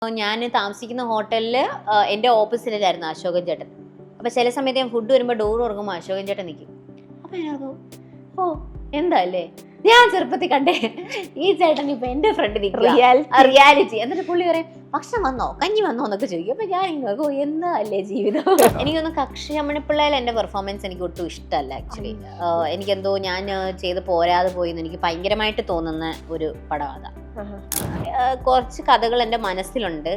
ഞാൻ താമസിക്കുന്ന ഹോട്ടലിൽ എൻ്റെ ഓപ്പോസിറ്റിലായിരുന്നു അശോകൻ ചേട്ടൻ. അപ്പോൾ ചില സമയത്ത് ഞാൻ ഫുഡ് വരുമ്പോൾ ഡോർ തുറക്കുമ്പോൾ അശോകൻ ചേട്ടൻ നിൽക്കും. അപ്പോൾ ഞാൻ ഓ എന്താ അല്ലേ, ഞാൻ ചെറുപ്പത്തിൽ കണ്ടേ ഈ ചേട്ടൻ ഇപ്പൊ എന്റെ ഫ്രണ്ട് റിയാലിറ്റി. എന്നിട്ട് പുള്ളി പറയും ഭക്ഷണം വന്നോ കഞ്ഞി വന്നോ എന്നൊക്കെ ചോദിക്കും. അപ്പൊ ഞാൻ നോക്കോ എന്താ അല്ലേ ജീവിതം. എനിക്കൊന്ന് കക്ഷി അമ്മണിപ്പിള്ളയിൽ എന്റെ പെർഫോമൻസ് എനിക്ക് ഒട്ടും ഇഷ്ടമല്ല ആക്ച്വലി. എനിക്കെന്തോ ഞാൻ ചെയ്ത് പോരാതെ പോയി എന്ന് എനിക്ക് ഭയങ്കരമായിട്ട് തോന്നുന്ന ഒരു പടം അതാ. കുറച്ച് കഥകൾ എൻ്റെ മനസ്സിലുണ്ട്,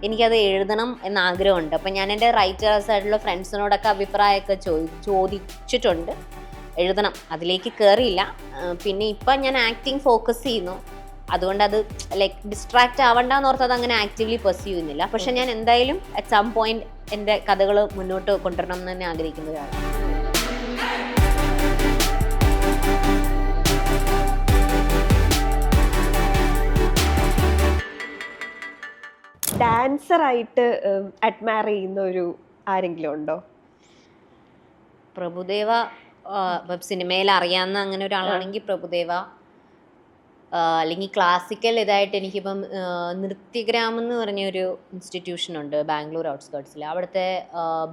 എനിക്കത് എഴുതണം എന്ന ആഗ്രഹമുണ്ട്. അപ്പം ഞാൻ എൻ്റെ റൈറ്റേഴ്സ് ആയിട്ടുള്ള ഫ്രണ്ട്സിനോടൊക്കെ അഭിപ്രായമൊക്കെ ചോദിച്ചിട്ടുണ്ട്. എഴുതണം, അതിലേക്ക് കയറിയില്ല. പിന്നെ ഇപ്പം ഞാൻ ആക്ടിങ് ഫോക്കസ് ചെയ്യുന്നു, അതുകൊണ്ട് അത് ലൈക്ക് ഡിസ്ട്രാക്റ്റ് ആവണ്ടെന്ന് ഓർത്ത് അത് അങ്ങനെ ആക്റ്റീവ്ലി പെർസ്യൂ ചെയ്യുന്നില്ല. പക്ഷെ ഞാൻ എന്തായാലും അറ്റ് സം പോയിന്റ് എൻ്റെ കഥകൾ മുന്നോട്ട് കൊണ്ടുവരണം എന്ന് തന്നെ ആഗ്രഹിക്കുന്ന ഒരാളാണ്. ഡാൻസറായിട്ട് അഡ്മയർ ചെയ്യുന്ന ഒരു ആരെങ്കിലും ഉണ്ടോ? പ്രഭുദേവ സിനിമയിൽ അറിയാവുന്ന അങ്ങനെ ഒരാളാണെങ്കിൽ പ്രഭുദേവ, അല്ലെങ്കിൽ ക്ലാസിക്കൽ ഇതായിട്ട് എനിക്കിപ്പം നൃത്യഗ്രാമം എന്ന് പറഞ്ഞൊരു ഇൻസ്റ്റിറ്റ്യൂഷൻ ഉണ്ട് ബാംഗ്ലൂർ ഔട്ട്സ്കേർട്സിൽ. അവിടുത്തെ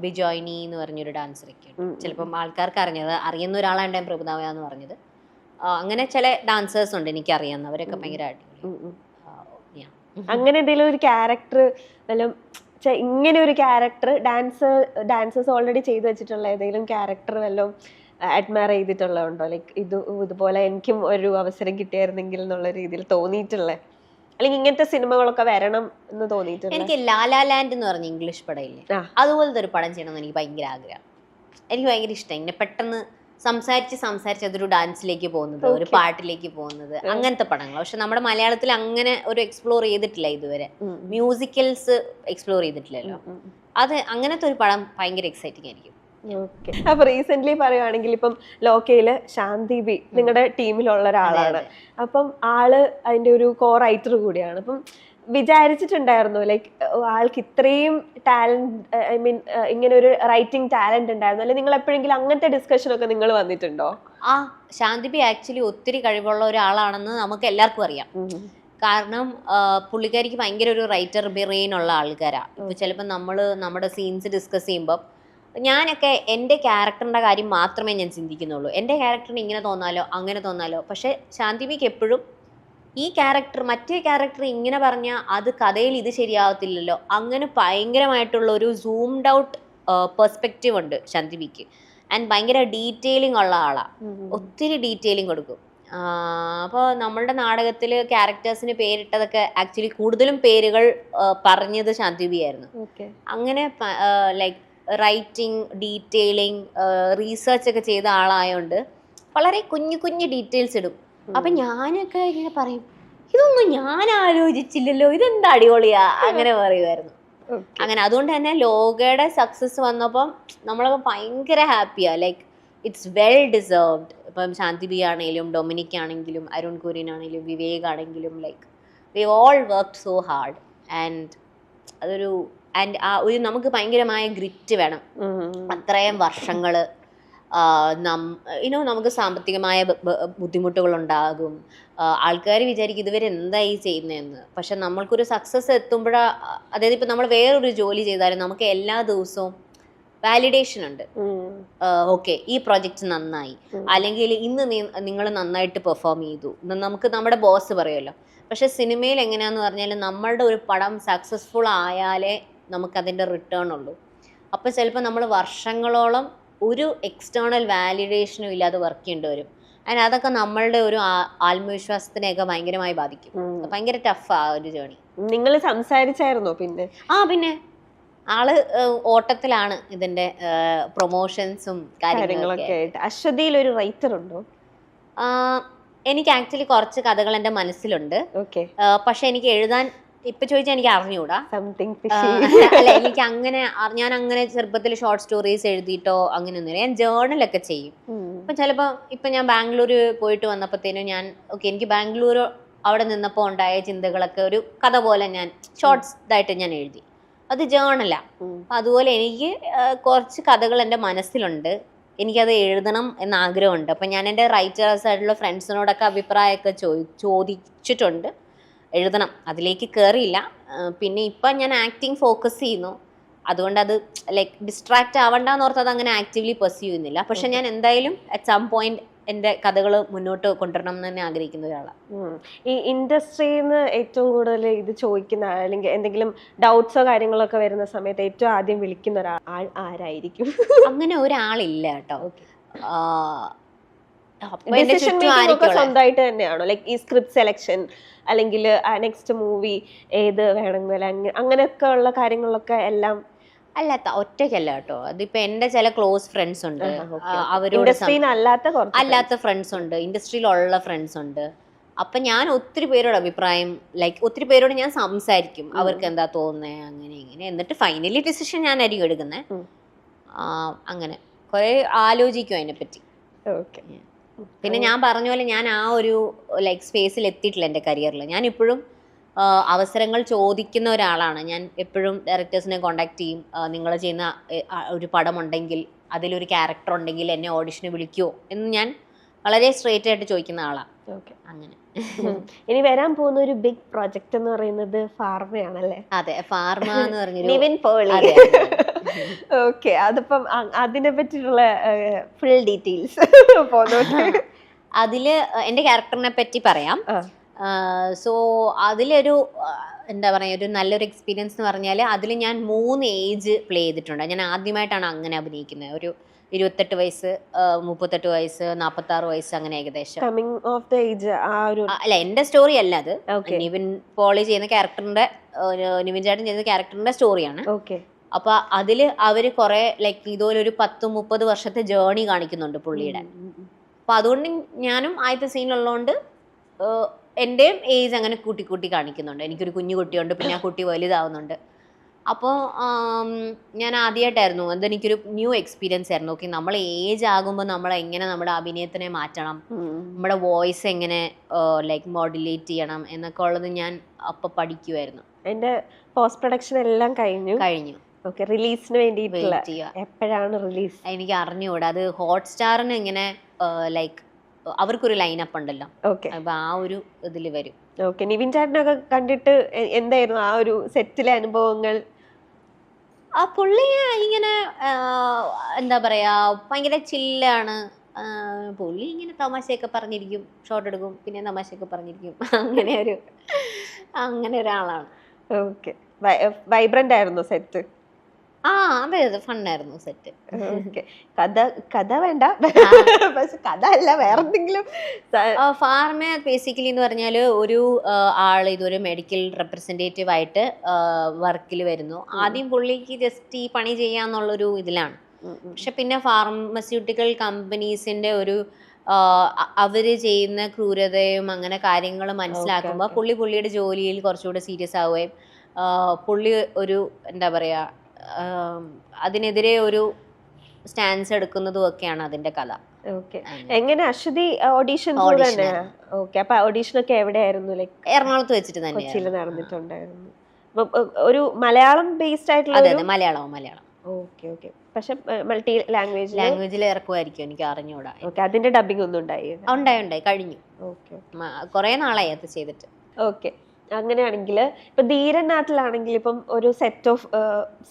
ബിജോയിനി എന്ന് പറഞ്ഞൊരു ഡാൻസറൊക്കെ ഉണ്ട്. ചിലപ്പം ആൾക്കാർക്ക് അറിയുന്ന ഒരാളാണ് ഞാൻ പ്രഭുദേവ എന്ന് പറഞ്ഞത്. അങ്ങനെ ചില ഡാൻസേഴ്സ് ഉണ്ട് എനിക്കറിയാവുന്നവരൊക്കെ ഭയങ്കര അടിപൊളി. അങ്ങനെ എന്തെങ്കിലും ഒരു ക്യാരക്ടർ വല്ലതും, ഇങ്ങനെ ഒരു ക്യാരക്ടർ ഡാൻസേഴ്സ് ഓൾറെഡി ചെയ്തു വെച്ചിട്ടുള്ള ഏതെങ്കിലും ക്യാരക്ടർ വല്ലതും അഡ്മയർ ചെയ്തിട്ടുള്ളതുണ്ടോ? ലൈക്ക് ഇതുപോലെ എനിക്കും ഒരു അവസരം കിട്ടിയായിരുന്നെങ്കിൽ എന്നുള്ള രീതിയിൽ തോന്നിയിട്ടുള്ള, അല്ലെങ്കിൽ ഇങ്ങനത്തെ സിനിമകളൊക്കെ വരണം എന്ന് തോന്നിയിട്ടുള്ള? എനിക്ക് ലാലാ ലാൻഡ് എന്ന് പറഞ്ഞ ഇംഗ്ലീഷ് പടമില്ലേ, അതുപോലത്തെ ഒരു പടം ചെയ്യണമെന്ന് എനിക്ക് ഭയങ്കര ആഗ്രഹം. എനിക്ക് ഭയങ്കര ഇഷ്ടം ഇങ്ങനെ പെട്ടെന്ന് സംസാരിച്ച് അതൊരു ഡാൻസിലേക്ക് പോകുന്നത്, ഒരു പാട്ടിലേക്ക് പോകുന്നത്, അങ്ങനത്തെ പടങ്ങൾ. പക്ഷെ നമ്മുടെ മലയാളത്തിൽ അങ്ങനെ ഒരു എക്സ്പ്ലോർ ചെയ്തിട്ടില്ല ഇതുവരെ. മ്യൂസിക്കൽസ് എക്സ്പ്ലോർ ചെയ്തിട്ടില്ലല്ലോ. അത് അങ്ങനത്തെ ഒരു പടം ഭയങ്കര എക്സൈറ്റിംഗ് ആയിരിക്കും. അപ്പൊ റീസെന്റ് പറയുവാണെങ്കിൽ ഇപ്പം ലോക്കയില് ശാന്തി ബി നിങ്ങളുടെ ടീമിലുള്ള ഒരാളാണ്. അപ്പം ആള് അതിന്റെ ഒരു കോ റൈറ്റർ കൂടിയാണ്. അപ്പം വിചാരിച്ചിട്ടുണ്ടായിരുന്നു ലൈക്ക് ആൾക്ക് ഇത്രയും ടാലന്റ്, ഐ മീൻ ഇങ്ങനെ ഒരു റൈറ്റിംഗ് ടാലന്റ് ഉണ്ടായിരുന്നു, അല്ലെങ്കിൽ നിങ്ങൾ എപ്പോഴെങ്കിലും അങ്ങനത്തെ ഡിസ്കഷൻ ഒക്കെ നിങ്ങൾ വന്നിട്ടുണ്ടോ? ശാന്തി ബി ആക്ച്വലി ഒത്തിരി കഴിവുള്ള ഒരാളാണെന്ന് നമുക്ക് എല്ലാവർക്കും അറിയാം. കാരണം പുള്ളിക്കാരിക്ക് ഭയങ്കര ഒരു റൈറ്റർ ബ്രെയിൻ ഉള്ള ആൾക്കാരാണ്. ഇപ്പൊ ചിലപ്പോൾ നമ്മുടെ സീൻസ് ഡിസ്കസ് ചെയ്യുമ്പോൾ ഞാനൊക്കെ എൻ്റെ ക്യാരക്ടറിൻ്റെ കാര്യം മാത്രമേ ഞാൻ ചിന്തിക്കുന്നുള്ളൂ. എൻ്റെ ക്യാരക്ടറിന് ഇങ്ങനെ തോന്നാലോ അങ്ങനെ തോന്നാലോ. പക്ഷെ ശാന്തിബിക്ക് എപ്പോഴും ഈ ക്യാരക്ടർ മറ്റേ ക്യാരക്ടർ ഇങ്ങനെ പറഞ്ഞാൽ അത് കഥയിൽ ഇത് ശരിയാവത്തില്ലല്ലോ, അങ്ങനെ ഭയങ്കരമായിട്ടുള്ള ഒരു സൂംഡ് ഔട്ട് പെർസ്പെക്റ്റീവ് ഉണ്ട് ശാന്തിബിക്ക്. ആൻഡ് ഭയങ്കര ഡീറ്റെയിലിംഗ് ഉള്ള ആളാണ്, ഒത്തിരി ഡീറ്റെയിലിംഗ് കൊടുക്കും. അപ്പോൾ നമ്മളുടെ നാടകത്തിൽ ക്യാരക്ടേഴ്സിന് പേരിട്ടതൊക്കെ ആക്ച്വലി കൂടുതലും പേരുകൾ പറഞ്ഞത് ശാന്തിബി ആയിരുന്നു. അങ്ങനെ ലൈക്ക് റൈറ്റിംഗ്, ഡീറ്റെയിലിംഗ്, റീസേർച്ച് ഒക്കെ ചെയ്ത ആളായതുകൊണ്ട് വളരെ കുഞ്ഞു കുഞ്ഞു ഡീറ്റെയിൽസ് ഇടും. അപ്പം ഞാനൊക്കെ ഇങ്ങനെ പറയും ഇതൊന്നും ഞാൻ ആലോചിച്ചില്ലല്ലോ, ഇതെന്താ അടിപൊളിയാ, അങ്ങനെ പറയുമായിരുന്നു. അങ്ങനെ അതുകൊണ്ട് തന്നെ ലോകയുടെ സക്സസ് വന്നപ്പം നമ്മളൊക്കെ ഭയങ്കര ഹാപ്പിയാ. Like it's well deserved. ഇപ്പം ശാന്തിബി ആണെങ്കിലും ഡൊമിനിക് ആണെങ്കിലും അരുൺ കുര്യൻ ആണെങ്കിലും വിവേക് ആണെങ്കിലും like we all work so hard. And അതൊരു ഒരു നമുക്ക് ഭയങ്കരമായ ഗ്രിറ്റ് വേണം. അത്രയും വർഷങ്ങൾ നമുക്ക് സാമ്പത്തികമായ ബുദ്ധിമുട്ടുകൾ ഉണ്ടാകും. ആൾക്കാർ വിചാരിക്കും ഇതുവരെ എന്തായി ചെയ്യുന്നതെന്ന്. പക്ഷെ നമ്മൾക്കൊരു സക്സസ് എത്തുമ്പോഴാ, അതായത് ഇപ്പം നമ്മൾ വേറൊരു ജോലി ചെയ്താലും നമുക്ക് എല്ലാ ദിവസവും വാലിഡേഷൻ ഉണ്ട്. ഓക്കെ, ഈ പ്രോജക്റ്റ് നന്നായി, അല്ലെങ്കിൽ ഇന്ന് നിങ്ങൾ നന്നായിട്ട് പെർഫോം ചെയ്തു നമുക്ക് നമ്മുടെ ബോസ് പറയുമല്ലോ. പക്ഷെ സിനിമയിൽ എങ്ങനെയാന്ന് പറഞ്ഞാൽ നമ്മളുടെ ഒരു പടം സക്സസ്ഫുൾ ആയാലേ നമുക്കതിൻ്റെ റിട്ടേൺ ഉള്ളൂ. അപ്പോൾ ചിലപ്പോൾ നമ്മൾ വർഷങ്ങളോളം ഒരു എക്സ്റ്റേണൽ വാലിഡേഷനും ഇല്ലാതെ വർക്ക് ചെയ്യേണ്ടി വരും. ആൻഡ് അതൊക്കെ നമ്മളുടെ ഒരു ആത്മവിശ്വാസത്തിനെയൊക്കെ ഭയങ്കരമായി ബാധിക്കും. ഭയങ്കര ടഫാ ഒരു ജേണി. നിങ്ങൾ സംസാരിച്ചായിരുന്നോ? പിന്നെ ആള് ഓട്ടത്തിലാണ് ഇതിന്റെ പ്രൊമോഷൻസും കാര്യങ്ങളൊക്കെ ആയിട്ട്. അശ്വതിയിൽ ഒരു റൈറ്റർ ഉണ്ടോ? എനിക്ക് ആക്ച്വലി കുറച്ച് കഥകൾ എൻ്റെ മനസ്സിലുണ്ട്. പക്ഷെ എനിക്ക് എഴുതാൻ ഇപ്പൊ ചോദിച്ചാൽ എനിക്ക് അറിഞ്ഞൂടാ. അല്ല, എനിക്ക് ഞാൻ അങ്ങനെ ചെറുപ്പത്തിൽ ഷോർട്ട് സ്റ്റോറീസ് എഴുതിയിട്ടോ അങ്ങനെയൊന്നുമില്ല. ഞാൻ ജേർണലൊക്കെ ചെയ്യും. ഇപ്പൊ ചിലപ്പോ ഇപ്പൊ ഞാൻ ബാംഗ്ലൂർ പോയിട്ട് വന്നപ്പോഴത്തേനും എനിക്ക് ബാംഗ്ലൂർ അവിടെ നിന്നപ്പോൾ ഉണ്ടായ ചിന്തകളൊക്കെ ഒരു കഥ പോലെ ഞാൻ ഷോർട്സ് ഇതായിട്ട് ഞാൻ എഴുതി. അത് ജേർണലാ. അപ്പൊ അതുപോലെ എനിക്ക് കുറച്ച് കഥകൾ എൻ്റെ മനസ്സിലുണ്ട്, എനിക്കത് എഴുതണം എന്ന ആഗ്രഹമുണ്ട്. അപ്പം ഞാൻ എൻ്റെ റൈറ്റേഴ്സ് ആയിട്ടുള്ള ഫ്രണ്ട്സിനോടൊക്കെ അഭിപ്രായമൊക്കെ ചോദിച്ചിട്ടുണ്ട്. എഴുതണം, അതിലേക്ക് കയറിയില്ല. പിന്നെ ഇപ്പം ഞാൻ ആക്ടിങ് ഫോക്കസ് ചെയ്യുന്നു, അതുകൊണ്ട് അത് ലൈക്ക് ഡിസ്ട്രാക്റ്റ് ആവണ്ടെന്ന് ഓർത്ത് അത് അങ്ങനെ ആക്റ്റീവ്ലി പെർസ്യൂ ചെയ്യുന്നില്ല. പക്ഷെ ഞാൻ എന്തായാലും അറ്റ് സം പോയിന്റ് എൻ്റെ കഥകൾ മുന്നോട്ട് കൊണ്ടുവരണം എന്ന് തന്നെ ആഗ്രഹിക്കുന്ന ഒരാളാണ്. ഈ ഇൻഡസ്ട്രിയിൽ നിന്ന് ഏറ്റവും കൂടുതൽ ഇത് ചോദിക്കുന്ന അല്ലെങ്കിൽ എന്തെങ്കിലും ഡൗട്ട്സോ കാര്യങ്ങളൊക്കെ വരുന്ന സമയത്ത് ഏറ്റവും ആദ്യം വിളിക്കുന്ന ഒരാൾ ആരായിരിക്കും? അങ്ങനെ ഒരാളില്ല കേട്ടോ. ഡിസിഷൻ മേക്കിംഗ് ഒക്കെ സ്വന്തമായിട്ട് തന്നെയാണോ? ലൈക്ക് ഈ സ്ക്രിപ്റ്റ് സെലക്ഷൻ അല്ലെങ്കിൽ നെക്സ്റ്റ് മൂവി ഏത് വേണമെങ്കിൽ അങ്ങനെയൊക്കെ ഉള്ള കാര്യങ്ങളൊക്കെ എല്ലാം അല്ലാത്ത ഒറ്റയ്ക്കല്ല കേട്ടോ. അതിപ്പോ എന്റെ ചില ക്ലോസ് ഫ്രണ്ട്സ് ഉണ്ട്, അവരോട് അല്ലാത്ത ഫ്രണ്ട്സ് ഉണ്ട്, ഇൻഡസ്ട്രിയിലുള്ള ഫ്രണ്ട്സ് ഉണ്ട്. അപ്പൊ ഞാൻ ഒത്തിരി പേരോട് അഭിപ്രായം ലൈക്ക് ഒത്തിരി പേരോട് ഞാൻ സംസാരിക്കും, അവർക്ക് എന്താ തോന്നുന്നത് അങ്ങനെ ഇങ്ങനെ, എന്നിട്ട് ഫൈനലി ഡിസിഷൻ ഞാനായിരിക്കും എടുക്കുന്നത്. അങ്ങനെ കുറെ ആലോചിക്കും അതിനെപ്പറ്റി. പിന്നെ ഞാൻ പറഞ്ഞ പോലെ ഞാൻ ആ ഒരു ലൈക്ക് സ്പേസിൽ എത്തിയിട്ടില്ല എൻ്റെ കരിയറിൽ. ഞാൻ ഇപ്പോഴും അവസരങ്ങൾ ചോദിക്കുന്ന ഒരാളാണ്. ഞാൻ എപ്പോഴും ഡയറക്ടേഴ്സിനെ കോണ്ടാക്ട് ചെയ്യും. നിങ്ങൾ ചെയ്യുന്ന ഒരു പടം ഉണ്ടെങ്കിൽ, അതിലൊരു ക്യാരക്ടർ ഉണ്ടെങ്കിൽ എന്നെ ഓഡിഷന് വിളിക്കുമോ എന്ന് ഞാൻ വളരെ സ്ട്രേറ്റ് ആയിട്ട് ചോദിക്കുന്ന ആളാണ്. അങ്ങനെ ഇനി വരാൻ പോകുന്ന ഒരു ബിഗ് പ്രോജക്റ്റ് എന്ന് പറയുന്നത് ഫാർമയാണല്ലേ? അതെ, ഫാർമ എന്ന് പറഞ്ഞൊരു നിവിൻ പോളി. ഓക്കെ, അതിപ്പം അതിനെ പറ്റിയുള്ള ഫുൾ ഡീറ്റെയിൽസ് അതില് എൻ്റെ ക്യാരക്ടറിനെ പറ്റി പറയാം. സോ അതിലൊരു എന്താ പറയുക, ഒരു നല്ലൊരു എക്സ്പീരിയൻസ് എന്ന് പറഞ്ഞാൽ അതിൽ ഞാൻ 3 ഏജ് പ്ലേ ചെയ്തിട്ടുണ്ട്. ഞാൻ ആദ്യമായിട്ടാണ് അങ്ങനെ അഭിനയിക്കുന്നത്. ഒരു 28 വയസ്സ്, 38 വയസ്സ്, 46 വയസ്സ്, അങ്ങനെ ഏകദേശം. കമ്മിങ് ഓഫ് ദ ഏജ് അല്ല, എൻ്റെ സ്റ്റോറി അല്ല അത്. നിവിൻ പോളി ചെയ്യുന്ന ക്യാരക്ടറിന്റെ, നിവിൻ ചേട്ടൻ ചെയ്യുന്ന ക്യാരക്ടറിന്റെ സ്റ്റോറിയാണ്. അപ്പൊ അതില് അവര് കുറെ ലൈക്ക് ഇതുപോലെ ഒരു 10-30 വർഷത്തെ ജേർണി കാണിക്കുന്നുണ്ട് പുള്ളിയുടെ. അപ്പൊ അതുകൊണ്ട് ഞാനും ആദ്യത്തെ സീനിലുള്ളതുകൊണ്ട് എൻ്റെയും ഏജ് അങ്ങനെ കൂട്ടി കൂട്ടി കാണിക്കുന്നുണ്ട്. എനിക്കൊരു കുഞ്ഞു കുട്ടിയുണ്ട്, പിന്നെ ആ കുട്ടി വലുതാവുന്നുണ്ട്. അപ്പോൾ ഞാൻ ആദ്യമായിട്ടായിരുന്നു, അതെനിക്കൊരു ന്യൂ എക്സ്പീരിയൻസ് ആയിരുന്നു. ഓക്കെ, നമ്മൾ ഏജ് ആകുമ്പോൾ നമ്മൾ എങ്ങനെ നമ്മുടെ അഭിനയത്തിനെ മാറ്റണം, നമ്മുടെ വോയിസ് എങ്ങനെ ലൈക്ക് മോഡുലേറ്റ് ചെയ്യണം എന്നൊക്കെ ഉള്ളത് ഞാൻ അപ്പം പഠിക്കുമായിരുന്നു. എൻ്റെ പോസ്റ്റ് പ്രൊഡക്ഷൻ എല്ലാം കഴിഞ്ഞു. ഓക്കെ, റിലീസിന് വേണ്ടിയിട്ടുള്ള എപ്പോഴാണ് റിലീസ് എനിക്ക് അറിഞ്ഞുകൂടാ. അത് ഹോട്ട്സ്റ്റാറിന് ഇങ്ങനെ ലൈക്ക് അവർക്കൊരു ലൈനപ്പ് ഉണ്ടല്ലോ, അപ്പൊ ആ ഒരു ഇതിൽ വരും. ഓക്കെ, നിവിൻ ചേട്ടനൊക്കെ കണ്ടിട്ട് എന്തായിരുന്നു ആ ഒരു സെറ്റിലെ അനുഭവങ്ങൾ? ആ പുള്ളി ഇങ്ങനെ എന്താ പറയാ, ഭയങ്കര ചില്ലാണ്. പുള്ളി ഇങ്ങനെ തമാശയൊക്കെ പറഞ്ഞിരിക്കും, ഷോട്ട് എടുക്കും, പിന്നെ തമാശയൊക്കെ പറഞ്ഞിരിക്കും. അങ്ങനെ ഒരാളാണ്. ഓക്കെ, വൈബ്രന്റ് ആയിരുന്നു സെറ്റ്? അതെ, ഫണ്ണായിരുന്നു സെറ്റ്. കഥ വേണ്ട, പക്ഷെ കഥ അല്ല വേറെന്തെങ്കിലും. ഫാർമ ബേസിക്കലി എന്ന് പറഞ്ഞാൽ ഒരു ആൾ ഇതൊരു മെഡിക്കൽ റെപ്രസെൻറ്റേറ്റീവ് ആയിട്ട് വർക്കിൽ വരുന്നു. ആദ്യം പുള്ളിക്ക് ജസ്റ്റ് ഈ പണി ചെയ്യാന്നുള്ളൊരു ഇതിലാണ്. പക്ഷെ പിന്നെ ഫാർമസ്യൂട്ടിക്കൽ കമ്പനീസിന്റെ ഒരു അവര് ചെയ്യുന്ന ക്രൂരതയും അങ്ങനെ കാര്യങ്ങൾ മനസ്സിലാക്കുമ്പോൾ പുള്ളിയുടെ ജോലിയിൽ കുറച്ചുകൂടെ സീരിയസ് ആവുകയും പുള്ളി ഒരു എന്താ പറയാ അതിനെതിരെ ഒരു സ്റ്റാൻസ് എടുക്കുന്നതും ഒക്കെയാണ് അതിന്റെ കഥ. എങ്ങനെ അശ്വതി ഓഡീഷൻ? അപ്പൊ ഓഡീഷൻ ഒക്കെ എവിടെയായിരുന്നു? ലൈക്ക് എറണാകുളത്ത് വെച്ചിട്ട് തന്നെ കൊച്ചിയിൽ നടന്നിട്ടുണ്ടായിരുന്നു. ഒരു മലയാളം ബേസ്ഡ് ആയിട്ടുള്ള? മലയാളം. ഓക്കെ. പക്ഷെ മൾട്ടി ലാംഗ്വേജിൽ ഇറക്കുമായിരിക്കും, എനിക്ക് അറിഞ്ഞൂടാ. അതിന്റെ ഡബിങ് ഒന്നും ഉണ്ടായി കഴിഞ്ഞു. കുറെ നാളായി അത് ചെയ്തിട്ട്. ഓക്കെ, അങ്ങനെയാണെങ്കിൽ ഇപ്പൊ ധീരനാഥിലാണെങ്കിൽ ഇപ്പം ഒരു സെറ്റ് ഓഫ്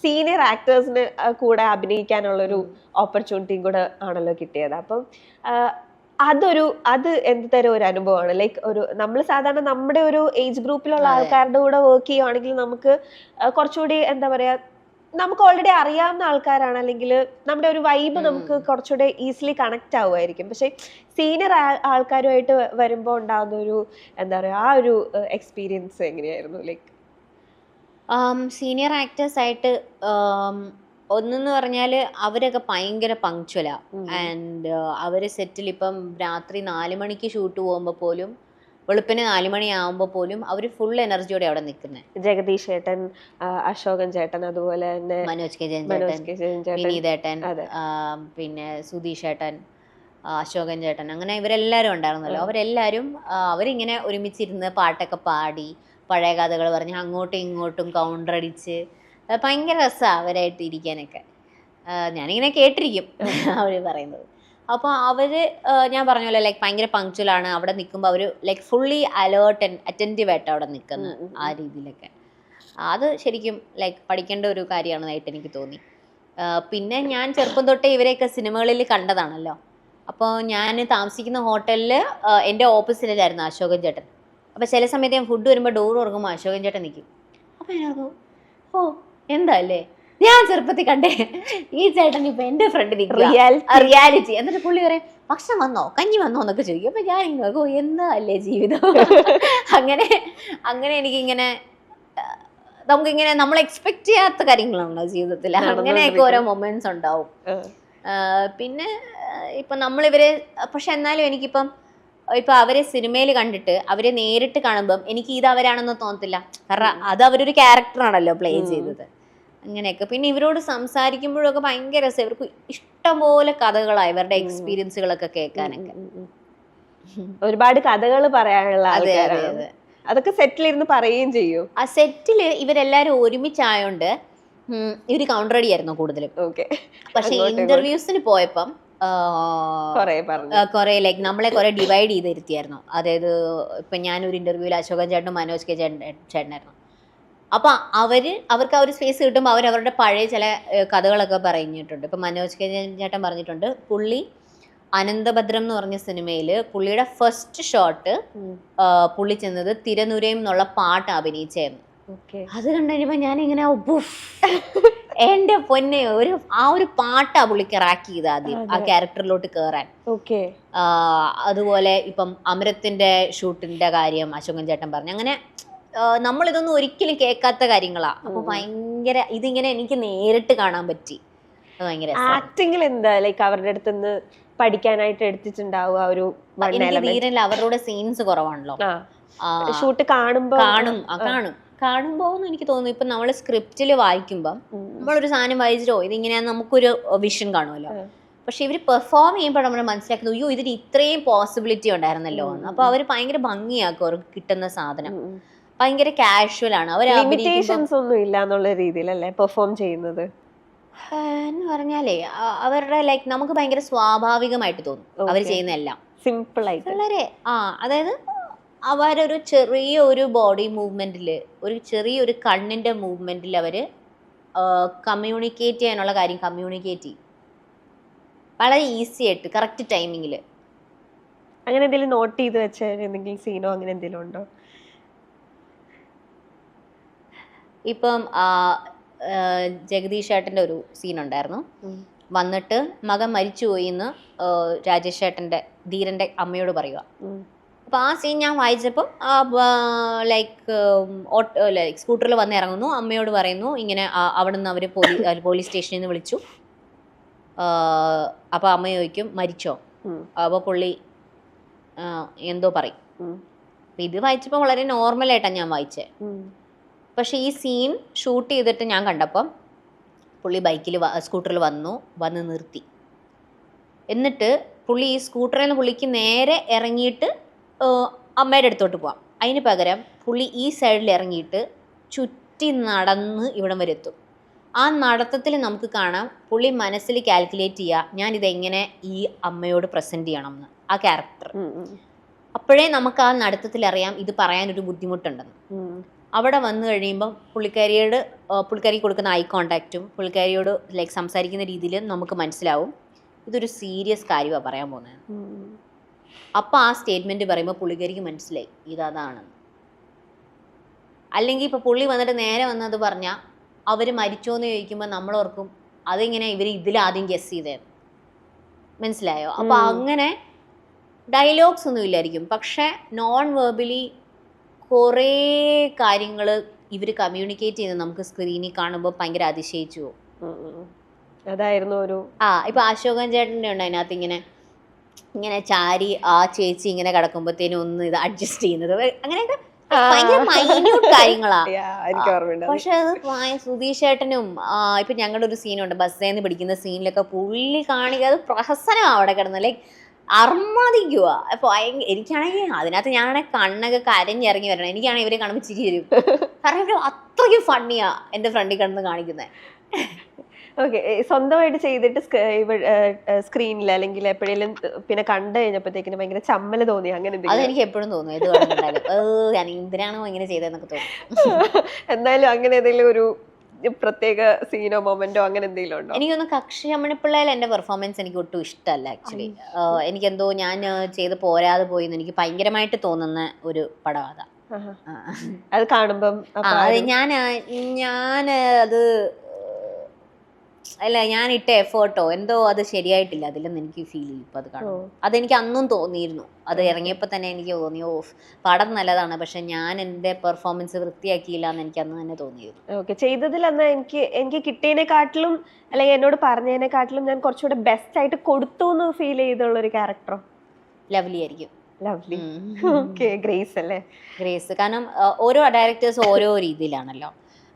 സീനിയർ ആക്ടേഴ്സിന് കൂടെ അഭിനയിക്കാനുള്ള ഒരു ഓപ്പർച്യൂണിറ്റിയും കൂടെ ആണല്ലോ കിട്ടിയത്. അപ്പം അത് എന്ത് തരം ഒരു അനുഭവമാണ്? ലൈക്ക് നമ്മൾ സാധാരണ നമ്മുടെ ഒരു ഏജ് ഗ്രൂപ്പിലുള്ള ആൾക്കാരുടെ കൂടെ വർക്ക് ചെയ്യുവാണെങ്കിൽ നമുക്ക് കുറച്ചുകൂടി എന്താ പറയാ, നമുക്ക് ഓൾറെഡി അറിയാവുന്ന ആൾക്കാരാണ്, അല്ലെങ്കിൽ നമ്മുടെ ഒരു വൈബ് നമുക്ക് കുറച്ചുകൂടെ ഈസിലി കണക്ട് ആവുമായിരിക്കും. പക്ഷെ സീനിയർ ആൾക്കാരുമായിട്ട് വരുമ്പോൾ ഉണ്ടാകുന്ന ഒരു എന്താ പറയുക, ആ ഒരു എക്സ്പീരിയൻസ് എങ്ങനെയായിരുന്നു? ലൈക്ക് സീനിയർ ആക്ടേഴ്സ് ആയിട്ട് ഒന്നെന്ന് പറഞ്ഞാൽ അവരൊക്കെ ഭയങ്കര പങ്ക്ച്വലാ. ആൻഡ് അവര് സെറ്റിൽ ഇപ്പം രാത്രി 4 മണിക്ക് ഷൂട്ട് പോകുമ്പോൾ പോലും, വെളുപ്പിന് 4 മണിയാവുമ്പോൾ പോലും അവർ ഫുൾ എനർജിയോടെ അവിടെ നിൽക്കുന്നത്. ജഗദീഷ് ചേട്ടൻ, അശോകൻ ചേട്ടൻ, അതുപോലെ തന്നെ മനോജ് കെ ജയൻ ചേട്ടൻ, വിനീതേട്ടൻ, പിന്നെ സുധീഷ് ചേട്ടൻ, അശോകൻ ചേട്ടൻ, അങ്ങനെ ഇവരെല്ലാവരും ഉണ്ടായിരുന്നല്ലോ. അവരിങ്ങനെ ഒരുമിച്ചിരുന്ന് പാട്ടൊക്കെ പാടി പഴയ കഥകൾ പറഞ്ഞ് അങ്ങോട്ടും ഇങ്ങോട്ടും കൗണ്ടർ അടിച്ച് ഭയങ്കര രസമാണ് അവരായിട്ട് ഇരിക്കാനൊക്കെ. ഞാനിങ്ങനെ കേട്ടിരിക്കും അവർ പറയുന്നത്. അപ്പോൾ അവര് ഞാൻ പറഞ്ഞല്ലോ ലൈക്ക് ഭയങ്കര പങ്ക്ച്വലാണ്. അവിടെ നിൽക്കുമ്പോൾ അവർ like fully alert and attentive ആയിട്ട് അവിടെ നിൽക്കുന്നത് ആ രീതിയിലൊക്കെ. അത് ശരിക്കും ലൈക്ക് പഠിക്കേണ്ട ഒരു കാര്യമാണെന്നായിട്ട് എനിക്ക് തോന്നി. പിന്നെ ഞാൻ ചെറുപ്പം തൊട്ടേ ഇവരെയൊക്കെ സിനിമകളിൽ കണ്ടതാണല്ലോ. അപ്പോൾ ഞാൻ താമസിക്കുന്ന ഹോട്ടലിൽ എൻ്റെ ഓപ്പോസിറ്റിലായിരുന്നു അശോകൻ ചേട്ടൻ. അപ്പോൾ ചില സമയത്ത് ഞാൻ ഫുഡ് വരുമ്പോൾ ഡോർ തുറക്കുമ്പോൾ അശോകൻ ചേട്ടൻ നിൽക്കും. അപ്പോൾ ഞാൻ ഓ എന്താ അല്ലേ, ഞാൻ ചെറുപ്പത്തിൽ കണ്ടേ ഈ ചേട്ടൻ ഇപ്പൊ എന്റെ ഫ്രണ്ട് റിയാലിറ്റി. എന്നിട്ട് പുള്ളി പറയും ഭക്ഷണം വന്നോ കഞ്ഞി വന്നോ എന്നൊക്കെ ചോദിക്കും. അപ്പൊ ഞാൻ ഇങ്ങനെ നോക്കും എന്താ അല്ലേ ജീവിതം. അങ്ങനെ എനിക്കിങ്ങനെ നമുക്കിങ്ങനെ നമ്മൾ എക്സ്പെക്ട് ചെയ്യാത്ത കാര്യങ്ങളാണല്ലോ ജീവിതത്തിൽ. അങ്ങനെയൊക്കെ ഓരോ മൊമെന്റ്സ് ഉണ്ടാവും. പിന്നെ ഇപ്പൊ നമ്മളിവരെ പക്ഷെ എന്നാലും എനിക്കിപ്പം ഇപ്പൊ അവരെ സിനിമയിൽ കണ്ടിട്ട് അവരെ നേരിട്ട് കാണുമ്പം എനിക്ക് ഇത് അവരാണെന്ന് തോന്നത്തില്ല. കാരണം അത് അവരൊരു ക്യാരക്ടറാണല്ലോ പ്ലേ ചെയ്തത്. അങ്ങനെയൊക്കെ. പിന്നെ ഇവരോട് സംസാരിക്കുമ്പോഴൊക്കെ ഭയങ്കര രസം. ഇവർക്ക് ഇഷ്ടംപോലെ കഥകളായി ഇവരുടെ എക്സ്പീരിയൻസുകളൊക്കെ കേൾക്കാനൊക്കെ. ഒരുപാട് കഥകൾ പറയാനുള്ള ആൾക്കാരാണ്. അതൊക്കെ സെറ്റിലിരുന്ന് പറയുകയും ചെയ്യും. ആ സെറ്റില് ഇവരെല്ലാരും ഒരുമിച്ചായോണ്ട് ഇവര് കൗണ്ടർ അടിയായിരുന്നു കൂടുതലും. പക്ഷെ ഇന്റർവ്യൂസിന് പോയപ്പം കൊറേ ലൈക്ക് നമ്മളെ കുറെ ഡിവൈഡ് ചെയ്തിരുത്തിയായിരുന്നു. അതായത് ഇപ്പൊ ഞാനൊരു ഇന്റർവ്യൂവിൽ അശോകൻ ചേട്ടനും മനോജ് കെ ചേട്ടനായിരുന്നു. അപ്പൊ അവർക്ക് ആ ഒരു സ്പേസ് കിട്ടുമ്പോൾ അവരവരുടെ പഴയ ചില കഥകളൊക്കെ പറഞ്ഞിട്ടുണ്ട്. ഇപ്പൊ മനോജ് കെ ചേട്ടൻ പറഞ്ഞിട്ടുണ്ട് പുള്ളി അനന്തഭദ്രം എന്ന് പറഞ്ഞ സിനിമയില് പുള്ളിയുടെ ഫസ്റ്റ് ഷോട്ട് പുള്ളി ചെന്നത് തിരനുരയും എന്നുള്ള പാട്ട് അഭിനയിച്ചായിരുന്നു. അത് കണ്ടുകഴിയുമ്പോ ഞാനിങ്ങനെ എന്റെ പൊന്നെ ആ ഒരു പാട്ടാ പുള്ളി ക്രാക്ക് ചെയ്ത് ആദ്യം ആ ക്യാരക്ടറിലോട്ട് കേറാൻ. അതുപോലെ ഇപ്പം അമരത്തിന്റെ ഷൂട്ടിന്റെ കാര്യം അശോകൻ ചേട്ടൻ പറഞ്ഞു. അങ്ങനെ നമ്മളിതൊന്നും ഒരിക്കലും കേൾക്കാത്ത കാര്യങ്ങളാ. അപ്പൊ ഭയങ്കര ഇതിങ്ങനെ എനിക്ക് നേരിട്ട് കാണാൻ പറ്റി. ഭയങ്കര ആക്ടിങ്ങിൽ എന്താ ലൈക്ക് അവരുടെ അടുത്തുനിന്ന് പഠിക്കാനായിട്ട് എടുത്തിട്ടുണ്ടാവുക ഒരു തീരല്ല. അവരുടെ സീൻസ് കുറവാണല്ലോ. ഷൂട്ട് കാണുമ്പോ എനിക്ക് തോന്നുന്നു ഇപ്പൊ നമ്മള് സ്ക്രിപ്റ്റില് വായിക്കുമ്പം നമ്മളൊരു സാധനം വായിച്ചിട്ടോ ഇതിങ്ങനെയാന്ന് നമുക്കൊരു വിഷൻ കാണുമല്ലോ. പക്ഷെ ഇവര് പെർഫോം ചെയ്യുമ്പോൾ നമ്മൾ മനസ്സിലാക്കുന്നത് അയ്യോ ഇതിന് ഇത്രയും പോസിബിലിറ്റി ഉണ്ടായിരുന്നല്ലോ എന്ന്. അപ്പൊ അവര് ഭയങ്കര ഭംഗിയാക്കും അവർക്ക് കിട്ടുന്ന സാധനം. ഭയങ്കര കാഷ്വൽ ആണ്. ലിമിറ്റേഷൻസ് ഒന്നും ഇല്ല എന്നുള്ള രീതിയിലല്ലേ പെർഫോം ചെയ്യുന്നത് എന്ന് പറഞ്ഞാലേ അവരുടെ ലൈക്ക് നമുക്ക് ഭയങ്കര സ്വാഭാവികമായിട്ട് തോന്നും അവർ ചെയ്യുന്ന എല്ലാം സിമ്പിൾ ആയിട്ട് വളരെ അതായത് അവരൊരു ചെറിയ ഒരു ബോഡി മൂവ്മെന്റില് ഒരു ചെറിയൊരു കണ്ണിന്റെ മൂവ്മെന്റിൽ അവര് കമ്മ്യൂണിക്കേറ്റ് ചെയ്യാനുള്ള കാര്യം കമ്മ്യൂണിക്കേറ്റ് ചെയ്യും വളരെ ഈസി ആയിട്ട് കറക്റ്റ് ടൈമിങ്ങിൽ. അങ്ങനെ എന്തെങ്കിലും നോട്ട് ചെയ്ത് വെച്ച എന്തെങ്കിലും സീനോ അങ്ങനെ എന്തെങ്കിലും ഉണ്ടോ? ഇപ്പം ജഗദീഷ് ഏട്ടൻ്റെ ഒരു സീൻ ഉണ്ടായിരുന്നു. വന്നിട്ട് മകൻ മരിച്ചുപോയി എന്ന് രാജേഷ് ഏട്ടൻ്റെ ധീരൻ്റെ അമ്മയോട് പറയുക. അപ്പോൾ ആ സീൻ ഞാൻ വായിച്ചപ്പം ലൈക്ക് സ്കൂട്ടറിൽ വന്ന് ഇറങ്ങുന്നു, അമ്മയോട് പറയുന്നു ഇങ്ങനെ അവിടെ നിന്ന് അവർ പോലീസ് സ്റ്റേഷനിൽ നിന്ന് വിളിച്ചു. അപ്പോൾ അമ്മ ചോദിക്കും മരിച്ചോ? അപ്പോൾ പുള്ളി എന്തോ പറയും. അപ്പം ഇത് വായിച്ചപ്പോൾ വളരെ നോർമലായിട്ടാണ് ഞാൻ വായിച്ചത്. പക്ഷെ ഈ സീൻ ഷൂട്ട് ചെയ്തിട്ട് ഞാൻ കണ്ടപ്പം പുള്ളി സ്കൂട്ടറിൽ വന്ന് നിർത്തി. എന്നിട്ട് പുള്ളി ഈ സ്കൂട്ടറിൽ നിന്ന് പുള്ളിക്ക് നേരെ ഇറങ്ങിയിട്ട് അമ്മയുടെ അടുത്തോട്ട് പോവാം. അതിന് പകരം പുള്ളി ഈ സൈഡിൽ ഇറങ്ങിയിട്ട് ചുറ്റി നടന്ന് ഇവിടം വരെ എത്തും. ആ നടത്തത്തിൽ നമുക്ക് കാണാം പുള്ളി മനസ്സിൽ കാൽക്കുലേറ്റ് ചെയ്യുക ഞാനിതെങ്ങനെ ഈ അമ്മയോട് പ്രസൻറ്റ് ചെയ്യണം എന്ന് ആ ക്യാരക്ടർ. അപ്പോഴേ നമുക്ക് ആ നടത്തത്തിൽ അറിയാം ഇത് പറയാനൊരു ബുദ്ധിമുട്ടുണ്ടെന്ന്. അവിടെ വന്നു കഴിയുമ്പം പുള്ളിക്കാരി കൊടുക്കുന്ന ഐ കോണ്ടാക്റ്റും പുള്ളിക്കാരിയോട് ലൈക്ക് സംസാരിക്കുന്ന രീതിയിൽ നമുക്ക് മനസ്സിലാവും ഇതൊരു സീരിയസ് കാര്യമാണ് പറയാൻ പോകുന്നത്. അപ്പം ആ സ്റ്റേറ്റ്മെൻറ്റ് പറയുമ്പോൾ പുള്ളിക്കാരിക്ക് മനസ്സിലായി ഇതാണെന്ന്. അല്ലെങ്കിൽ ഇപ്പോൾ പുള്ളി വന്നിട്ട് നേരെ വന്നത് പറഞ്ഞാൽ അവർ മരിച്ചോന്ന് ചോദിക്കുമ്പോൾ നമ്മളോർക്കും അതിങ്ങനെ ഇവർ ഇതിലാദ്യം ഗസ് ചെയ്തേ, മനസ്സിലായോ? അപ്പോൾ അങ്ങനെ ഡയലോഗ്സ് ഒന്നും ഇല്ലായിരിക്കും, പക്ഷെ നോൺ വെർബലി കുറേ കാര്യങ്ങൾ ഇവർ കമ്മ്യൂണിക്കേറ്റ് ചെയ്യുന്നത് നമുക്ക് സ്ക്രീനിൽ കാണുമ്പോൾ ഭയങ്കര അതിശയിച്ചു പോകും. അതായിരുന്നു ഒരു ഇപ്പൊ അശോകൻ ചേട്ടൻ്റെ ഉണ്ട് അതിനകത്ത് ഇങ്ങനെ ചാരി ആ ചേച്ചി ഇങ്ങനെ കിടക്കുമ്പോഴത്തേനും ഒന്ന് ഇത് അഡ്ജസ്റ്റ് ചെയ്യുന്നത് അങ്ങനെയൊക്കെ ഭയങ്കര മൈന്യൂട്ട് കാര്യങ്ങളാ. പക്ഷെ അത് സുധീഷ് ചേട്ടനും ഇപ്പൊ ഞങ്ങളുടെ ഒരു സീനുണ്ട് ബസ്സേന്ന് പിടിക്കുന്ന സീനിലൊക്കെ പുള്ളി കാണിക്കാതെ പ്രഹസനമാണ് അവിടെ കിടന്നത്. ലൈക്ക് അർമാദിക്കുക. അപ്പൊ എനിക്കാണെങ്കിൽ അതിനകത്ത് ഞാനാണെങ്കിൽ കണ്ണൊക്കെ കരഞ്ഞിറങ്ങി വരണം. എനിക്കാണെങ്കിൽ ഇവരെ കാണുമ്പോൾ ചിരി വരും. കാരണം ഇവര് അത്രയ്ക്കും ഫണ്ണിയാ എന്റെ ഫ്രണ്ടിൽ കിടന്ന് കാണിക്കുന്നത്. ഓക്കെ, സ്വന്തമായിട്ട് ചെയ്തിട്ട് സ്ക്രീനിൽ അല്ലെങ്കിൽ എപ്പോഴേലും പിന്നെ കണ്ടു കഴിഞ്ഞപ്പോഴത്തേക്കിന് ഭയങ്കര ചമ്മല് തോന്നി അങ്ങനെ എന്തെങ്കിലും? അതെനിക്ക് എപ്പോഴും തോന്നും ഏത് പടം കണ്ടാലും ഞാൻ എന്തിനാണോ ഇങ്ങനെ ചെയ്തതെന്നൊക്കെ തോന്നും. എന്നാലും അങ്ങനെ ഏതെങ്കിലും ഒരു പ്രത്യേക സീനോ മൊമെന്റോ അങ്ങനെ എന്തെങ്കിലും ഉണ്ടോ? എനിക്കൊന്ന് കക്ഷി അമ്മണിപ്പിള്ളയിൽ എൻ്റെ പെർഫോമൻസ് എനിക്ക് ഒട്ടും ഇഷ്ടമല്ല ആക്ച്വലി. എനിക്കെന്തോ ഞാൻ ചെയ്ത് പോരാതെ പോയി എന്ന് എനിക്ക് ഭയങ്കരമായിട്ട് തോന്നുന്ന ഒരു പടം അതാ. അത് കാണുമ്പം അത് ഞാൻ അത് അല്ല, ഞാൻ ഇട്ട എഫേർട്ടോ എന്തോ അത് ശരിയായിട്ടില്ല അതിലെന്ന് എനിക്ക് ഫീൽ ചെയ്യും ഇപ്പം അത് കാണും. അതെനിക്ക് അന്നും തോന്നിയിരുന്നു. അത് ഇറങ്ങിയപ്പോൾ തന്നെ എനിക്ക് തോന്നി പടം നല്ലതാണ്, പക്ഷെ ഞാൻ എൻ്റെ പെർഫോമൻസ് വൃത്തിയാക്കിയില്ല എന്ന് എനിക്ക് അന്ന് തന്നെ തോന്നിയിരുന്നു. ഓക്കെ, ചെയ്തതിൽ അന്ന് എനിക്ക് കിട്ടിയതിനെക്കാട്ടിലും അല്ലെങ്കിൽ എന്നോട് പറഞ്ഞതിനെക്കാട്ടിലും ഞാൻ കുറച്ചുകൂടെ ബെസ്റ്റ് ആയിട്ട് കൊടുത്തു എന്ന് ഫീൽ ചെയ്തുള്ള ഒരു ക്യാരക്ടറോ? ലവ്ലി ആയിരിക്കും. ലവ്ലി. ഓക്കെ, ഗ്രേസ് അല്ലേ? ഗ്രേസ്. കാരണം ഓരോ ഡയറക്ടേഴ്സ് ഓരോ രീതിയിലാണല്ലോ.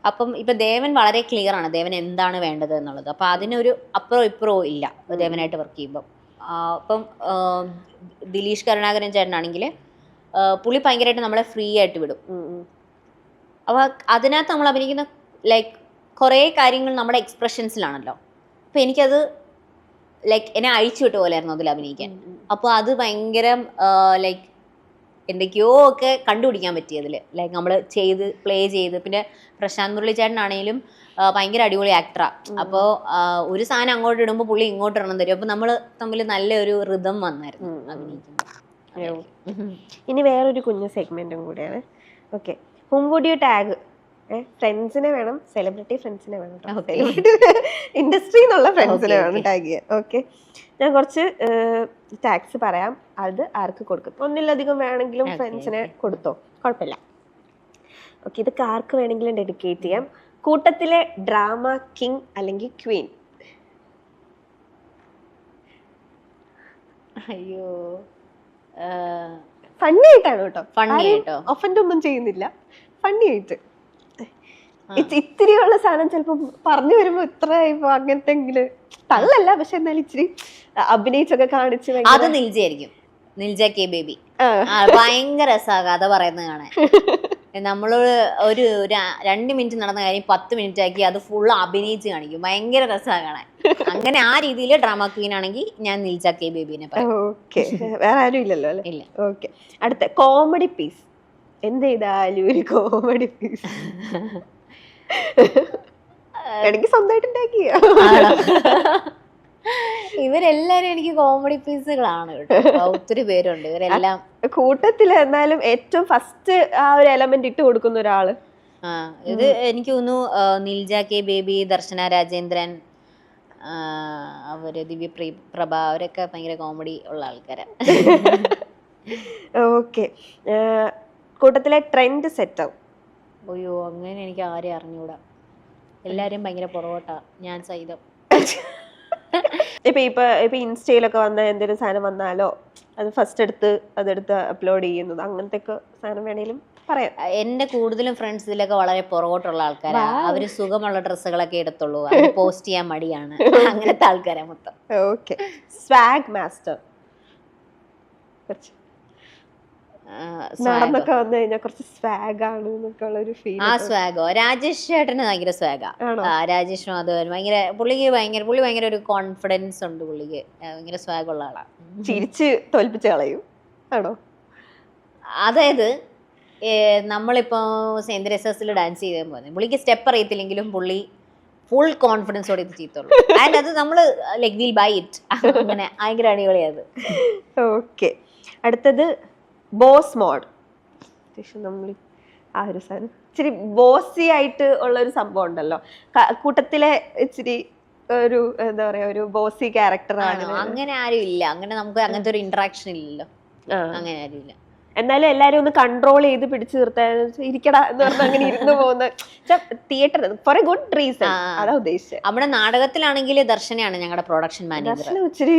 അപ്പം ഇപ്പം ദേവൻ വളരെ ക്ലിയർ ആണ് ദേവൻ എന്താണ് വേണ്ടത് എന്നുള്ളത്. അപ്പം അതിനൊരു അപ്പുറവും ഇപ്പുറവും ഇല്ല ദേവനായിട്ട് വർക്ക് ചെയ്യുമ്പം. അപ്പം ദിലീഷ് കരുണാകരൻ ചേട്ടനാണെങ്കിൽ പുള്ളി ഭയങ്കരമായിട്ട് നമ്മളെ ഫ്രീ ആയിട്ട് വിടും. അപ്പോൾ അതിനകത്ത് നമ്മൾ അഭിനയിക്കുന്ന ലൈക്ക് കുറേ കാര്യങ്ങൾ നമ്മുടെ എക്സ്പ്രഷൻസിലാണല്ലോ. അപ്പം എനിക്കത് ലൈക്ക് എന്നെ അഴിച്ചു വിട്ട പോലെയായിരുന്നു അതിൽ അഭിനയിക്കാൻ. അപ്പോൾ അത് ഭയങ്കര ലൈക്ക് എന്തൊക്കെയോ ഒക്കെ കണ്ടുപിടിക്കാൻ പറ്റിയതിൽ ലൈക്ക് നമ്മൾ പ്ലേ ചെയ്ത്. പിന്നെ പ്രശാന്ത് മുരളി ചേട്ടനാണെങ്കിലും ഭയങ്കര അടിപൊളി ആക്ടറാണ്. അപ്പോൾ ഒരു സാധനം അങ്ങോട്ട് ഇടുമ്പോൾ പുള്ളി ഇങ്ങോട്ട് ഇടണം തരും. അപ്പോൾ നമ്മൾ തമ്മിൽ നല്ലൊരു റിതം വന്നായിരുന്നു അഭിനയിക്കുമ്പോൾ. ഇനി വേറൊരു കുഞ്ഞു സെഗ്മെന്റും കൂടിയാണ്. Okay, hmm would you tag? ഫ്രണ്ട്സിനെ വേണം, സെലിബ്രിറ്റി ഫ്രണ്ട്സിനെ വേണം, ഇൻഡസ്ട്രി എന്നുള്ള ഫ്രണ്ട്സിനെ വേണം ടാഗ് ചെയ്യാൻ. ഓക്കെ, ഞാൻ കുറച്ച് ടാഗ്സ് പറയാം, അത് ആർക്ക് കൊടുക്കും? ഒന്നിലധികം വേണമെങ്കിലും ഫ്രണ്ട്സിനെ കൊടുത്തോ, കുഴപ്പമില്ല. ഓക്കെ, ഇതൊക്കെ ആർക്ക് വേണമെങ്കിലും ഡെഡിക്കേറ്റ് ചെയ്യാം. കൂട്ടത്തിലെ ഡ്രാമ കിങ് അല്ലെങ്കിൽ ക്വീൻ? അയ്യോ, ഫണ്ണി ആയിട്ടാണ് കേട്ടോ, ഫണ്ണി ആയിട്ടോ, ഒഫൻഡ് ഒന്നും ചെയ്യുന്നില്ല, ഫണ്ണി ആയിട്ട്. ഇത്തിരിയുള്ള സാധനം ചിലപ്പോ പറഞ്ഞു വരുമ്പോ ഇത്ര ഇപ്പൊ അങ്ങനത്തെ തള്ളല്ല, പക്ഷെ എന്നാലും ഇച്ചിരി അഭിനയിച്ചൊക്കെ കാണിച്ച്. അത് നിൽജയായിരിക്കും, നിൽജ കെ ബേബി. ഭയങ്കര രസാ കഥ പറയുന്നത് കാണാൻ. നമ്മളോട് ഒരു 2 മിനിറ്റ് നടന്ന കാര്യം 10 മിനിറ്റ് ആക്കി അത് ഫുൾ അഭിനയിച്ച് കാണിക്കും. ഭയങ്കര രസാ കാണാൻ. അങ്ങനെ ആ രീതിയിൽ ഡ്രാമ ക്വീൻ ആണെങ്കിൽ ഞാൻ നിൽജ കെ ബേബിനെ പറയാം. ഓക്കെ, വേറെ ആരും ഇല്ലല്ലോ അല്ലേ? ഇല്ല. ഓക്കെ, അടുത്ത കോമഡി പീസ്. എന്ത് ചെയ്താലും ഒരു കോമഡി പീസ് എനിക്ക് സ്വന്തമായിട്ട് ഉണ്ടാക്കിയ. ഇവരെല്ലാരും എനിക്ക് കോമഡി പീസുകളാണ് കേട്ടോ. ഒത്തിരി പേരുണ്ട് ഇവരെല്ലാം കൂട്ടത്തില്. എന്നാലും ഏറ്റവും ഫസ്റ്റ് ആ ഒരു എലമെന്റ് ഇട്ട് കൊടുക്കുന്ന ഒരാള് ഇത് എനിക്ക് തോന്നുന്നു നിൽജ കെ ബേബി, ദർശന രാജേന്ദ്രൻ, അവര് പ്രഭ, അവരൊക്കെ ഭയങ്കര കോമഡി ഉള്ള ആൾക്കാരാ. ഓക്കെ, കൂട്ടത്തിലെ ട്രെൻഡ് സെറ്റർ? അയ്യോ, അങ്ങനെ എനിക്ക് ആരെയും അറിഞ്ഞൂടാ. എല്ലാരും ഭയങ്കര പുറകോട്ടാ, ഞാൻ സൈതം. ഇപ്പൊ ഇൻസ്റ്റയിലൊക്കെ വന്ന എന്തെങ്കിലും സാധനം വന്നാലോ അത് ഫസ്റ്റ് അതെടുത്ത് അപ്ലോഡ് ചെയ്യുന്നത്, അങ്ങനത്തെ ഒക്കെ സാധനം വേണേലും പറയാം. എന്റെ കൂടുതലും ഫ്രണ്ട്സ് ഇതിലൊക്കെ വളരെ പുറകോട്ടുള്ള ആൾക്കാരാ. അവര് സുഖമുള്ള ഡ്രസ്സുകളൊക്കെ എടുത്തുള്ളൂ, പോസ്റ്റ് ചെയ്യാൻ മടിയാണ്, അങ്ങനത്തെ ആൾക്കാരാ മൊത്തം. Okay, swag master? നടന്നൊക്കെ വന്നു കഴിഞ്ഞാൽ കുറച്ച് സ്വാഗ് ആണ് എന്നൊക്കെ ഉള്ളൊരു ഫീൽ. ആ സ്വാഗോ രാജേഷ് ചേട്ടന് ഭയങ്കര സ്വാഗാ. രാജേഷ് മാധവൻ പുള്ളി ഭയങ്കര ഒരു കോൺഫിഡൻസ് ഉണ്ട് പുള്ളിക്ക്. ഭയങ്കര സ്വാഗ് ഉള്ള ആളാ. ചിരിച്ച് തോൽപ്പിച്ച് കളയും ആണോ? അതായത് നമ്മളിപ്പോ സെന്റ് തെരേസാസിൽ ഡാൻസ് ചെയ്താൽ പോലെ പുള്ളിക്ക് സ്റ്റെപ്പ് അറിയത്തില്ലെങ്കിലും പുള്ളി ഫുൾ കോൺഫിഡൻസോടെ ഇത് ചെയ്തോളൂ. ആൻഡ് അത് നമ്മള് ലൈക്ക് വിൽ ബൈ ഇറ്റ്. അങ്ങനെ ഭയങ്കര അടിപൊളിയത്. ഓക്കെ, അടുത്തത് ബോസ് മോഡ്. നമ്മൾ ആ ഒരു സാധനം ഇച്ചിരി ബോസി ആയിട്ട് ഉള്ള ഒരു സംഭവം ഉണ്ടല്ലോ കൂട്ടത്തിലെ, ഇച്ചിരി ഒരു എന്താ പറയാ ഒരു ബോസി ക്യാരക്ടറാണ്. അങ്ങനെ ആരും ഇല്ല, അങ്ങനെ നമുക്ക് അങ്ങനത്തെ ഒരു ഇന്ററാക്ഷൻ ഇല്ലല്ലോ, അങ്ങനെ ആരും ഇല്ല. എന്നാലും എല്ലാരും ഒന്ന് കൺട്രോൾ ചെയ്ത് പിടിച്ചു നിർത്താൻ ഇരിക്കടാ എന്ന് പറഞ്ഞാൽ അങ്ങനെ ഇരുന്ന് പോകുന്ന theatre for a good reason, അതാ ഉദ്ദേശിച്ചത്. നമ്മുടെ നാടകത്തിലാണെങ്കിൽ ദർശനയാണ് ഞങ്ങളുടെ പ്രൊഡക്ഷൻ മാനേജർ. ഇച്ചിരി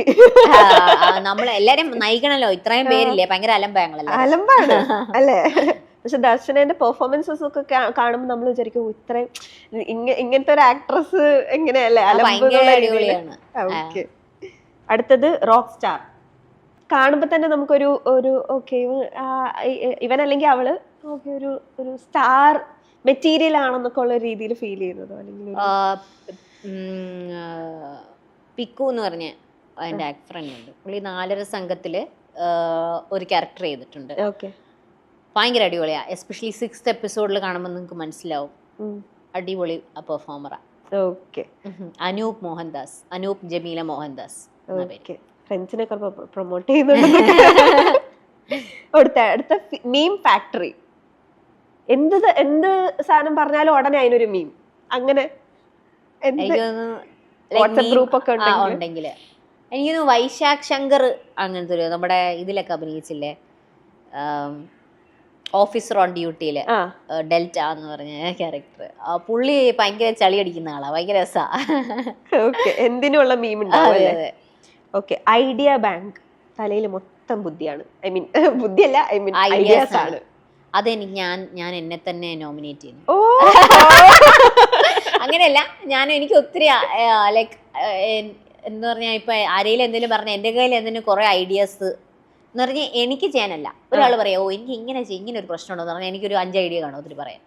നമ്മൾ എല്ലാരും നയിക്കണല്ലോ, ഇത്രയും പേരില്ലേ, ഭയങ്കര അലമ്പാണ് അല്ലേ? പക്ഷെ ദർശനന്റെ പെർഫോമൻസസ് ഒക്കെ കാണുമ്പോൾ നമ്മൾ വിചാരിക്കും ഇത്രയും ഇങ്ങനത്തെ ഒരു ആക്ട്രസ് എങ്ങനെയല്ലേ? അടിപൊളിയാണ്. ഓക്കെ, അടുത്തത് റോക്ക് സ്റ്റാർ. കാണുമ്പോ തന്നെ നമുക്കൊരു ഓക്കെ ഇവൻ അല്ലെങ്കിൽ അവള് ഓക്കെ ഒരു സ്റ്റാർ മെറ്റീരിയൽ ആണെന്നൊക്കെ ഉള്ള രീതിയിൽ ഫീൽ ചെയ്യുന്നതോ അല്ലെങ്കിൽ പിക്കു എന്ന് പറഞ്ഞ എൻ്റെ ഫ്രണ്ട് ഉണ്ട്. പുള്ളി 4.5 സംഘത്തില് ഒരു ക്യാരക്ടർ ചെയ്തിട്ടുണ്ട്. ഓക്കെ. ഭയങ്കര അടിപൊളിയാ. എസ്പെഷ്യലി 6th എപ്പിസോഡിൽ കാണുമ്പോൾ നിങ്ങൾക്ക് മനസ്സിലാവും. അടിപൊളി പെർഫോമറാ. ഓക്കെ. അനൂപ് ജമീല മോഹൻദാസ്. ഫ്രണ്ട്സിനെ പ്രൊമോട്ട് ചെയ്യുന്നുണ്ട്. അടുത്ത മീം ഫാക്ടറി. എന്ത് സാധനം പറഞ്ഞാലും ഉടനെ അതിനൊരു മീം. അങ്ങനെ വാട്സ്ആപ്പ് ഗ്രൂപ്പ് ഒക്കെ ഉണ്ടെങ്കിൽ എനിക്കൊന്ന് വൈശാഖ് ശങ്കർ അങ്ങനത്തെ ഒരു നമ്മുടെ ഇതിലൊക്കെ അഭിനയിച്ചില്ലേ, ഓഫീസർ ഓൺ ഡ്യൂട്ടിയില് ഡെൽറ്റ എന്ന് പറഞ്ഞ ക്യാരക്ടർ. പുള്ളി ഭയങ്കര ചളി അടിക്കുന്ന ആളാ. ഭയങ്കര രസാ. എന്തിനുള്ള മീം ഉണ്ടാവും. ഓക്കെ. Idea bank. തലയിൽ മൊത്തം ബുദ്ധിയാണ്. ഐ മീൻ ബുദ്ധിയല്ല, ഐ മീൻ ഐഡിയാസ് ആണ്. അതെനിക്ക് ഞാൻ എന്നെ തന്നെ നോമിനേറ്റ് ചെയ്യുന്നു. അങ്ങനെയല്ല, എനിക്ക് ഒത്തിരി ലൈക്ക് എന്ന് പറഞ്ഞാൽ ഇപ്പൊ ആരെങ്കിലും എന്തെങ്കിലും പറഞ്ഞ എൻ്റെ കയ്യിൽ എന്തെങ്കിലും കുറെ ഐഡിയാസ് എന്ന് പറഞ്ഞാൽ എനിക്ക് ചെയ്യാനല്ല. ഒരാൾ പറയാം, ഓ എനിക്ക് ഇങ്ങനെ ചെയ്യും, ഇങ്ങനെ ഒരു പ്രശ്നം ഉണ്ടോ എന്ന് പറഞ്ഞാൽ എനിക്കൊരു 5 ഐഡിയ കാണും ഒത്തിരി പറയാൻ.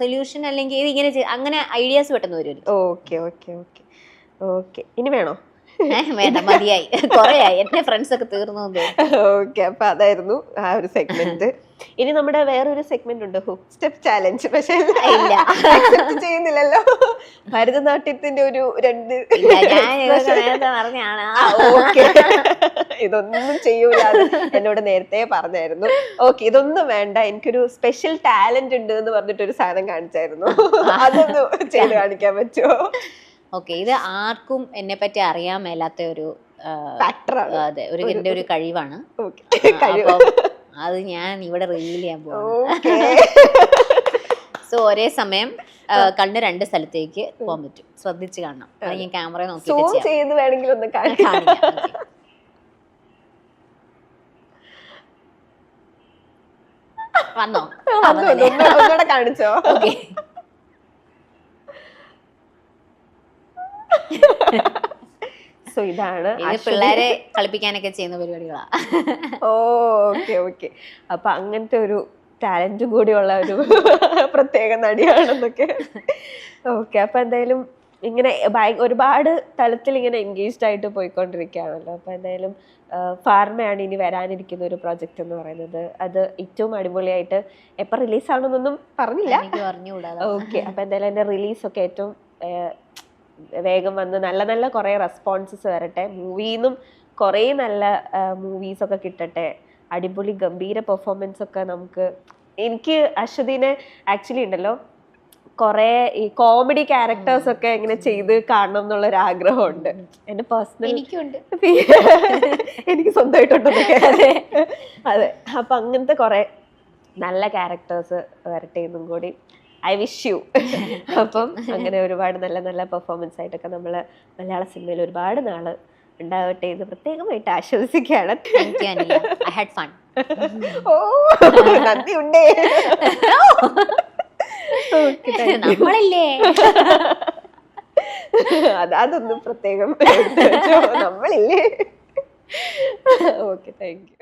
സൊല്യൂഷൻ അല്ലെങ്കിൽ ഇത് ഇങ്ങനെ അങ്ങനെ ഐഡിയാസ് പെട്ടെന്ന് വരും. ഇനി വേണോ? വേണ്ട, മതിയായി, കൊറേയായി, എന്റെ ഫ്രണ്ട്സ് ഒക്കെ തീർന്നു. ഓക്കെ. അപ്പൊ അതായിരുന്നു ആ ഒരു സെഗ്മെന്റ്. ഇനി നമ്മുടെ വേറൊരു സെഗ്മെന്റ് ഉണ്ട്, ഹുക്ക് സ്റ്റെപ്പ് ചാലഞ്ച്. പക്ഷെ ചെയ്യുന്നില്ലല്ലോ. ഭരതനാട്യത്തിന്റെ ഒരു 2 ഇതൊന്നും ചെയ്യൂല എന്നോട് നേരത്തെ പറഞ്ഞായിരുന്നു. ഓക്കെ, ഇതൊന്നും വേണ്ട, എനിക്കൊരു സ്പെഷ്യൽ ടാലന്റ് ഉണ്ട് എന്ന് പറഞ്ഞിട്ടൊരു സാധനം കാണിച്ചായിരുന്നു. അതൊന്ന് ചെയ്ത് കാണിക്കാൻ പറ്റുമോ? ഓക്കെ. ഇത് ആർക്കും എന്നെ പറ്റി അറിയാൻ മേലാത്ത ഒരു അതെ, എന്റെ ഒരു കഴിവാണ്. അത് ഞാൻ ഇവിടെ റിവീൽ ചെയ്യാൻ പോകുന്നു. സോ ഒരേ സമയം കണ്ണ് 2 സ്ഥലത്തേക്ക് പോകാൻ പറ്റും. ശ്രദ്ധിച്ച് കാണണം. അത് ഞാൻ ക്യാമറ നോക്കി വന്നോ? കാണിച്ചോ? ഓക്കെ. സോ ഇതാണ് പിള്ളേരെ കളിപ്പിക്കാനൊക്കെ ചെയ്യുന്ന പരിപാടികളാ. ഓക്കെ. അപ്പൊ അങ്ങനത്തെ ഒരു ടാലന്റും കൂടിയുള്ള ഒരു പ്രത്യേക നടിയാണെന്നൊക്കെ. ഓക്കെ. അപ്പൊ എന്തായാലും ഇങ്ങനെ ഒരുപാട് തലത്തിൽ ഇങ്ങനെ എൻഗേജ്ഡ് ആയിട്ട് പോയിക്കൊണ്ടിരിക്കുകയാണല്ലോ. അപ്പൊ എന്തായാലും ഫാർമയാണ് ഇനി വരാനിരിക്കുന്ന ഒരു പ്രൊജക്ട് എന്ന് പറയുന്നത്. അത് ഏറ്റവും അടിപൊളിയായിട്ട് എപ്പോൾ റിലീസാണെന്നൊന്നും പറഞ്ഞില്ല. ഓക്കെ. അപ്പൊ എന്തായാലും അതിന്റെ റിലീസൊക്കെ ഏറ്റവും വേഗം വന്ന് നല്ല നല്ല കുറേ റെസ്പോൺസസ് വരട്ടെ. മൂവിന്നും കുറേ നല്ല മൂവീസൊക്കെ കിട്ടട്ടെ. അടിപൊളി ഗംഭീര പെർഫോമൻസ് ഒക്കെ എനിക്ക് അശ്വതിനെ ആക്ച്വലി ഉണ്ടല്ലോ കുറേ ഈ കോമഡി ക്യാരക്ടേഴ്സ് ഒക്കെ ഇങ്ങനെ ചെയ്ത് കാണണം എന്നുള്ളൊരു ആഗ്രഹമുണ്ട്. എന്റെ പേഴ്സണൽ എനിക്ക് സ്വന്തമായിട്ടുണ്ടെന്നൊക്കെ. അതെ. അപ്പൊ അങ്ങനത്തെ കുറെ നല്ല ക്യാരക്ടേഴ്സ് വരട്ടെ എന്നും കൂടി ഐ വിഷ് യു. അപ്പം അങ്ങനെ ഒരുപാട് നല്ല നല്ല പെർഫോമൻസ് ആയിട്ടൊക്കെ നമ്മള് മലയാള സിനിമയിൽ ഒരുപാട് നാള് ഉണ്ടാവട്ടെ എന്ന് പ്രത്യേകമായിട്ട് ആശ്വസിക്കുകയാണ്. നന്ദിയുണ്ടേ. അതൊന്നും പ്രത്യേകം നമ്മളില്ലേ. Okay, thank you.